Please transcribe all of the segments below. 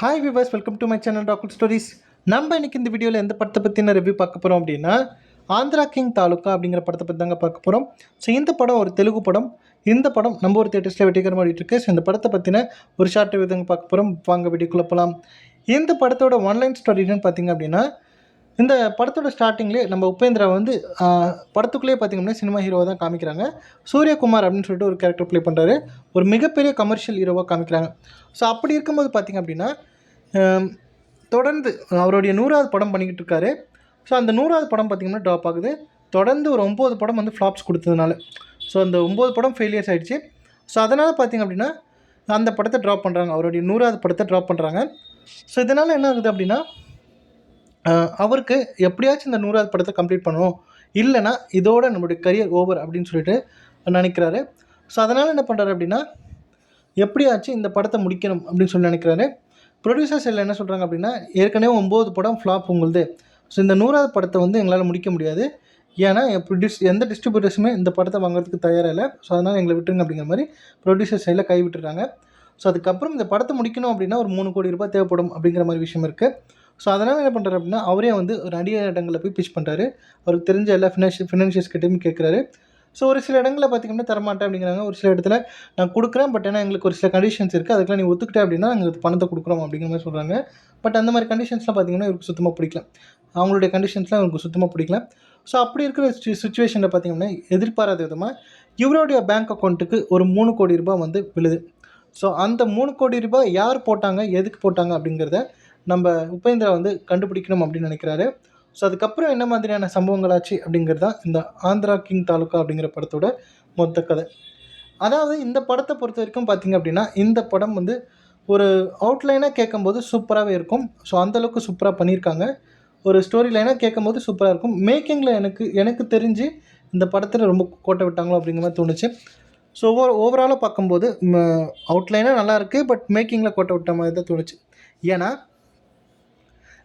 Hi viewers, welcome to my channel rocket stories. நம்ம இன்னைக்கு இந்த வீடியோவில் எந்த படத்தை பற்றின ரிவ்யூ பார்க்க போகிறோம் அப்படின்னா, ஆந்திரா கிங் தாலுக்கா அப்படிங்கிற படத்தை பற்றி தாங்க பார்க்க போகிறோம். ஸோ இந்த படம் ஒரு தெலுங்கு படம். இந்த படம் நம்ம ஒரு தேட்டர்ஸில் வெற்றிகரமாக ஓடிட்டுருக்கு. ஸோ இந்த படத்தை பற்றின ஒரு ஷார்ட் ரிவ்யூ தாங்க பார்க்க போகிறோம். வாங்க வீடியோக்குள்ளே போகலாம். இந்த படத்தோட ஒன்லைன் ஸ்டோரி என்னன்னு பார்த்தீங்க அப்படின்னா, இந்த படத்தோட ஸ்டார்டிங்லேயே நம்ம உபேந்திரா வந்து படத்துக்குள்ளேயே பார்த்திங்க அப்படின்னா சினிமா ஹீரோவாக தான் காமிக்கிறாங்க. சூரியகுமார் அப்படின்னு சொல்லிட்டு ஒரு கேரக்டர் ப்ளே பண்ணுறாரு. ஒரு மிகப்பெரிய கமர்ஷியல் ஹீரோவாக காமிக்கிறாங்க. ஸோ அப்படி இருக்கும்போது பார்த்திங்க அப்படின்னா, தொடர்ந்து அவருடைய 100வது படம் பண்ணிக்கிட்டு இருக்காரு. ஸோ அந்த 100வது படம் பார்த்திங்கன்னா ட்ராப் ஆகுது. தொடர்ந்து ஒரு 9 படம் வந்து ஃப்ளாப்ஸ் கொடுத்ததுனால, ஸோ அந்த 9 படம் ஃபெயிலியர்ஸ் ஆகிடுச்சு. ஸோ அதனால் பார்த்திங்க அப்படின்னா அந்த படத்தை ட்ராப் பண்ணுறாங்க. அவருடைய 100வது படத்தை ட்ராப் பண்ணுறாங்க. ஸோ இதனால் என்ன ஆகுது அப்படின்னா, அவருக்கு எப்படியாச்சும் இந்த 100வது படத்தை கம்ப்ளீட் பண்ணணும், இல்லைனா இதோட நம்மளுடைய கரியர் ஓவர் அப்படின்னு சொல்லிட்டு நினைக்கிறாரு. ஸோ அதனால் என்ன பண்ணுறாரு அப்படின்னா, எப்படியாச்சும் இந்த படத்தை முடிக்கணும் அப்படின்னு சொல்லி நினைக்கிறாரு. ப்ரொடியூசர்ஸ் எல்லாம் என்ன சொல்கிறாங்க அப்படின்னா, ஏற்கனவே 9 படம் ஃப்ளாப் உங்களுது. ஸோ இந்த 100வது படத்தை வந்து எங்களால் முடிக்க முடியாது. ஏன்னா எந்த டிஸ்ட்ரிபியூட்டர்ஸுமே இந்த படத்தை வாங்குறதுக்கு தயாராக இல்லை. ஸோ அதனால் எங்களை விட்டுருங்க அப்படிங்கிற மாதிரி ப்ரொடியூசர் சைடில் கைவிட்டுறாங்க. ஸோ அதுக்கப்புறம் இந்த படத்தை முடிக்கணும் அப்படின்னா ஒரு 3 கோடி ரூபாய் தேவைப்படும் அப்படிங்கிற மாதிரி விஷயம் இருக்குது. ஸோ அதனால் என்ன பண்ணுறாரு அப்படின்னா, அவரே வந்து ஒரு நிறைய இடங்களில் போய் பிச் பண்ணுறாரு. அவருக்கு தெரிஞ்ச எல்லா ஃபினான்ஷியல்ஸ் கிட்டையும் கேட்குறாரு. ஸோ ஒரு சில இடங்களில் பார்த்திங்கன்னா தரமாட்டேன் அப்படிங்கிறாங்க. ஒரு சில இடத்துல நான் கொடுக்குறேன், பட் ஏன்னா எங்களுக்கு ஒரு சில கண்டிஷன்ஸ் இருக்குது, அதுக்கெலாம் நீ ஒத்துக்கிட்டே அப்படின்னா நாங்கள் பணத்தை கொடுக்குறோம் அப்படிங்கிற மாதிரி சொல்கிறாங்க. பட் அந்த மாதிரி கண்டிஷன்ஸ்லாம் பார்த்திங்கன்னா இவருக்கு சுத்தமாக பிடிக்கல. அவங்களுடைய கண்டிஷன்ஸ்லாம் இவருக்கு சுத்தமாக பிடிக்கல. ஸோ அப்படி இருக்கிற சுச்சுவேஷனில் பார்த்திங்கன்னா, எதிர்பாராத விதமாக இவருடைய பேங்க் அக்கௌண்ட்டுக்கு ஒரு 3 கோடி ரூபாய் வந்து விழுது. ஸோ அந்த 3 கோடி ரூபாய் யார் போட்டாங்க, எதுக்கு போட்டாங்க அப்படிங்கிறத நம்ம உபேந்திரா வந்து கண்டுபிடிக்கணும் அப்படின்னு நினைக்கிறாரு. ஸோ அதுக்கப்புறம் என்ன மாதிரியான சம்பவங்கள் ஆச்சு அப்படிங்கிறது தான் இந்த ஆந்திரா கிங் தாலுக்கா அப்படிங்கிற படத்தோட மொத்த கதை. அதாவது இந்த படத்தை பொறுத்த வரைக்கும் பார்த்திங்க அப்படின்னா, இந்த படம் வந்து ஒரு அவுட்லைனாக கேட்கும்போது சூப்பராகவே இருக்கும். ஸோ அந்தளவுக்கு சூப்பராக பண்ணியிருக்காங்க. ஒரு ஸ்டோரி லைனாக கேட்கும்போது சூப்பராக இருக்கும். மேக்கிங்கில் எனக்கு தெரிஞ்சு இந்த படத்தில் ரொம்ப கோட்டை விட்டாங்களோ அப்படிங்கிற மாதிரி தோணுச்சு. ஸோ ஓவராலாக பார்க்கும்போது அவுட்லைனாக நல்லாயிருக்கு, பட் மேக்கிங்கில் கோட்டை விட்ட மாதிரி தான் தோணுச்சு. ஏன்னா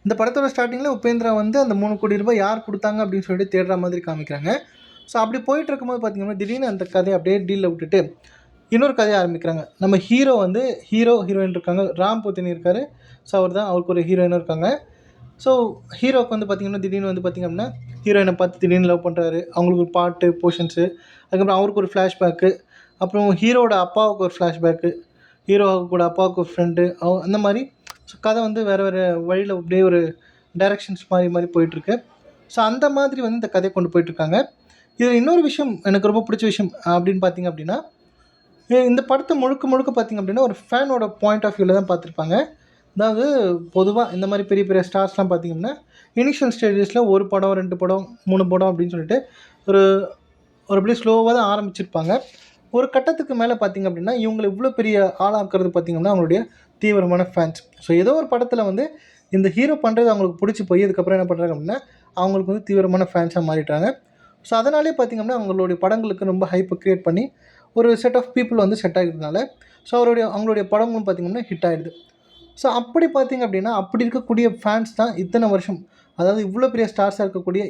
இந்த படத்தோட ஸ்டார்டிங்கில் உபேந்திரா வந்து அந்த 3 கோடி ரூபாய் யார் கொடுத்தாங்க அப்படின்னு சொல்லிட்டு தேடுற மாதிரி காமிக்கிறாங்க. ஸோ அப்படி போயிட்டு இருக்கும்போது பார்த்திங்கன்னா, திடீர்னு அந்த கதையை அப்படியே டீலில் விட்டுட்டு இன்னொரு கதையை ஆரம்பிக்கிறாங்க. நம்ம ஹீரோயின் இருக்காங்க, ராம் போத்தினி இருக்கார். ஸோ அவருக்கு ஒரு ஹீரோயினும் இருக்காங்க. ஸோ ஹீரோவுக்கு வந்து பார்த்திங்கன்னா திடீர்னு வந்து பார்த்திங்க அப்படின்னா, ஹீரோயினை பார்த்து திடீர்னு லவ் பண்ணுறாரு. அவங்களுக்கு ஒரு பாட்டு போர்ஷன்ஸு, அதுக்கப்புறம் அவருக்கு ஒரு ஃப்ளாஷ்பேக்கு, அப்புறம் ஹீரோவோட அப்பாவுக்கு ஒரு ஃப்ளாஷ்பேக்கு, ஹீரோவோட அப்பாவுக்கு ஒரு ஃப்ரெண்டு, அந்த மாதிரி. ஸோ கதை வந்து வேறு வழியில் அப்படியே ஒரு டைரக்ஷன்ஸ் மாதிரி போயிட்டுருக்கு. ஸோ அந்த மாதிரி வந்து இந்த கதையை கொண்டு போயிட்டுருக்காங்க. இதில் இன்னொரு விஷயம் எனக்கு ரொம்ப பிடிச்ச விஷயம் அப்படின்னு பார்த்திங்க அப்படின்னா, இந்த படத்தை முழுக்க பார்த்திங்க அப்படின்னா ஒரு ஃபேனோட பாயிண்ட் ஆஃப் வியூவில் தான் பார்த்துருப்பாங்க. அதாவது பொதுவாக இந்த மாதிரி பெரிய ஸ்டார்ஸ்லாம் பார்த்திங்கன்னா, இனிஷியல் ஸ்டேஜஸில் 1 படம் 2 படம் 3 படம் அப்படின்னு சொல்லிட்டு ஒரு அப்படியே ஸ்லோவாக தான் ஆரம்பிச்சிருப்பாங்க. ஒரு கட்டத்துக்கு மேலே பார்த்திங்க அப்படின்னா, இவங்களை இவ்வளோ பெரிய ஆளாக்குறது பார்த்திங்கன்னா அவங்களுடைய தீவிரமான ஃபேன்ஸ். ஸோ ஏதோ ஒரு படத்தில் வந்து இந்த ஹீரோ பண்ணுறது அவங்களுக்கு பிடிச்சி போய் அதுக்கப்புறம் என்ன பண்ணுறாங்க அப்படின்னா, அவங்களுக்கு வந்து தீவிரமான ஃபேன்ஸாக மாறிட்டாங்க. ஸோ அதனாலே பார்த்திங்க அப்படின்னா அவங்களுடைய படங்களுக்கு ரொம்ப ஹைப்பை க்ரியேட் பண்ணி ஒரு செட் ஆஃப் பீப்புள் வந்து செட் ஆகிக்கிறதுனால ஸோ அவங்களுடைய படங்களும் பார்த்திங்கன்னா ஹிட் ஆகிடுது. ஸோ அப்படி பார்த்திங்க அப்படின்னா, அப்படி இருக்கக்கூடிய ஃபேன்ஸ் தான் இத்தனை வருஷம், அதாவது இவ்வளோ பெரிய ஸ்டார்ஸாக இருக்கக்கூடிய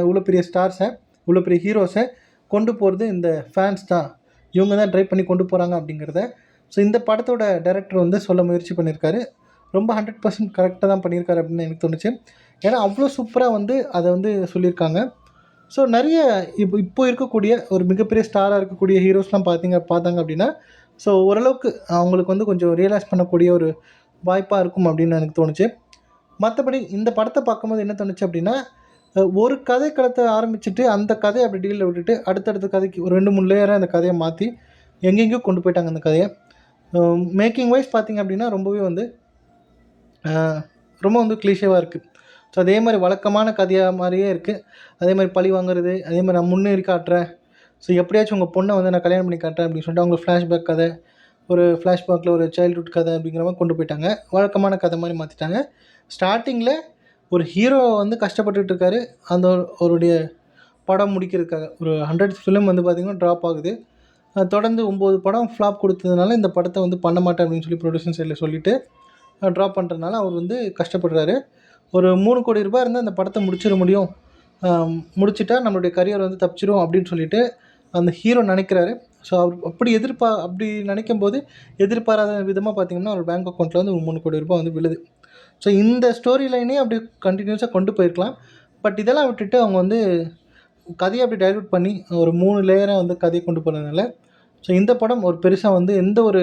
இவ்வளோ பெரிய ஸ்டார்ஸை, இவ்வளோ பெரிய ஹீரோஸை கொண்டு போகிறது இந்த ஃபேன்ஸ் தான். இவங்க தான் ட்ரை பண்ணி கொண்டு போகிறாங்க அப்படிங்கிறத ஸோ இந்த படத்தோட டைரக்டர் வந்து சொல்ல முயற்சி பண்ணியிருக்காரு. ரொம்ப 100% கரெக்டாக தான் பண்ணியிருக்காரு அப்படின்னு எனக்கு தோணுச்சு. ஏன்னா அவ்வளோ சூப்பராக வந்து அதை வந்து சொல்லியிருக்காங்க. ஸோ நிறைய இப்போ இருக்கக்கூடிய ஒரு மிகப்பெரிய ஸ்டாராக இருக்கக்கூடிய ஹீரோஸ்லாம் பார்த்தாங்க அப்படின்னா, ஸோ ஓரளவுக்கு அவங்களுக்கு வந்து கொஞ்சம் ரியலைஸ் பண்ணக்கூடிய ஒரு வாய்ப்பாக இருக்கும் அப்படின்னு எனக்கு தோணுச்சு. மற்றபடி இந்த படத்தை பார்க்கும்போது என்ன தோணுச்சு அப்படின்னா, ஒரு கதைக்களத்தை ஆரம்பிச்சுட்டு அந்த கதையை அப்படி டீலில் விட்டுட்டு அடுத்தடுத்த கதைக்கு ஒரு 2 3 லேயராக அந்த கதையை மாற்றி எங்கெங்கேயோ கொண்டு போயிட்டாங்க அந்த கதையை. மேக்கிங் வைஸ் பார்த்திங்க அப்படின்னா ரொம்பவே வந்து ரொம்ப வந்து கிளீஷேவாக இருக்குது. ஸோ அதே மாதிரி வழக்கமான கதையாக மாதிரியே இருக்குது. அதே மாதிரி பழி வாங்குறது, அதே மாதிரி நான் முன்னேறி காட்டுறேன், ஸோ எப்படியாச்சும் உங்கள் பொண்ணை வந்து நான் கல்யாணம் பண்ணி காட்டுறேன் அப்படின்னு சொல்லிட்டு அவங்க ஃப்ளாஷ்பேக் கதை, ஒரு ஃப்ளாஷ்பேக்கில் ஒரு சைல்ட்ஹுட் கதை அப்படிங்கிற மாதிரி கொண்டு போயிட்டாங்க. வழக்கமான கதை மாதிரி மாற்றிட்டாங்க. ஸ்டார்டிங்கில் ஒரு ஹீரோ வந்து கஷ்டப்பட்டுட்டு இருக்காரு அந்த அவருடைய படம் முடிக்கிறதுக்காக. ஒரு 100th ஃபிலிம் வந்து பார்த்திங்கன்னா ட்ராப் ஆகுது. தொடர்ந்து 9 படம் ஃப்ளாப் கொடுத்ததுனால இந்த படத்தை வந்து பண்ண மாட்டேன் அப்படின்னு சொல்லி ப்ரொடியூசர் சைடில் சொல்லிவிட்டு ட்ராப் பண்ணுறதுனால அவர் வந்து கஷ்டப்படுறாரு. ஒரு 3 கோடி ரூபாய் இருந்தால் அந்த படத்தை முடிச்சிட முடியும், முடிச்சிட்டா நம்மளுடைய கரியர் வந்து தப்பிச்சிரும் அப்படின்னு சொல்லிட்டு அந்த ஹீரோ நினைக்கிறாரு. ஸோ அவர் அப்படி நினைக்கும்போது எதிர்பாராத விதமாக பார்த்தீங்கன்னா அவர் பேங்க் அக்கௌண்ட்டில் வந்து 3 கோடி ரூபாய் வந்து விழுது. ஸோ இந்த ஸ்டோரி லைனே அப்படி கண்டினியூஸாக கொண்டு போயிருக்கலாம். பட் இதெல்லாம் விட்டுட்டு அவங்க வந்து கதையை அப்படி டைல்யூட் பண்ணி ஒரு 3 லேயராக வந்து கதையை கொண்டு போனதுனால ஸோ இந்த படம் ஒரு பெருசாக வந்து எந்த ஒரு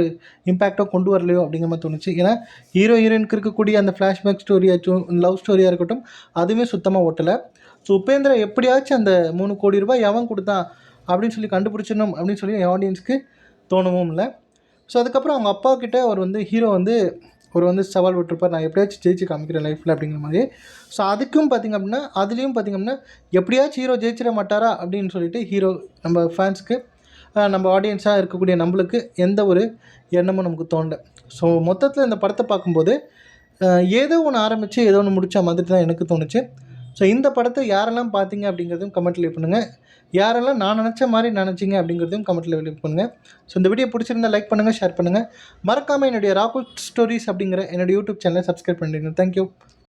இம்பேக்டோ கொண்டு வரலையோ அப்படிங்கிற மாதிரி தோணுச்சு. ஏன்னா ஹீரோயினுக்கு இருக்கக்கூடிய அந்த ஃப்ளாஷ்பேக் ஸ்டோரியாச்சும் லவ் ஸ்டோரியாக இருக்கட்டும் அதுவுமே சுத்தமாக ஓட்டலை. ஸோ உபேந்திரா எப்படியாச்சும் அந்த 3 கோடி ரூபாய் எவன் கொடுத்தான் அப்படின்னு சொல்லி கண்டுபிடிச்சிடணும் அப்படின்னு சொல்லி ஆடியன்ஸ்க்கு தோணவும் இல்லை. ஸோ அதுக்கப்புறம் அவங்க அப்பா கிட்ட ஹீரோ வந்து சவால் விட்டுருப்பார், நான் எப்படியாச்சும் ஜெயிச்சு காமிக்கிறேன் லைஃப்பில் அப்படிங்கிற மாதிரி. ஸோ அதுக்கும் பார்த்திங்க அப்படின்னா அதுலேயும் பார்த்திங்க அப்படின்னா எப்படியாச்சும் ஹீரோ ஜெயிச்சிட மாட்டாரா அப்படின்னு சொல்லிட்டு ஹீரோ நம்ம ஃபேன்ஸ்க்கு நம்ம ஆடியன்ஸாக இருக்கக்கூடிய நம்மளுக்கு எந்த ஒரு எண்ணமும் நமக்கு தோணலை. ஸோ மொத்தத்தில் இந்த படத்தை பார்க்கும்போது ஏதோ ஒன்று ஆரம்பித்து ஏதோ ஒன்று முடித்த மாதிரி தான் எனக்கு தோணுச்சு. ஸோ இந்த படத்தை யாரெல்லாம் பார்த்தீங்க அப்படிங்கிறதையும் கமெண்ட்டில் லீவ் பண்ணுங்கள். யாரெல்லாம் நான் நினச்ச மாதிரி நினச்சிங்க அப்படிங்கிறதையும் கமெண்ட்டில் லீவ் பண்ணுங்கள். ஸோ இந்த வீடியோ பிடிச்சிருந்தால் லைக் பண்ணுங்கள், ஷேர் பண்ணுங்கள். மறக்காமல் என்னுடைய ராகுல் ஸ்டோரிஸ் அப்படிங்கிற என்னுடைய யூடியூப் சேனலை சப்ஸ்கிரைப் பண்ணிடுங்க. தேங்க்யூ.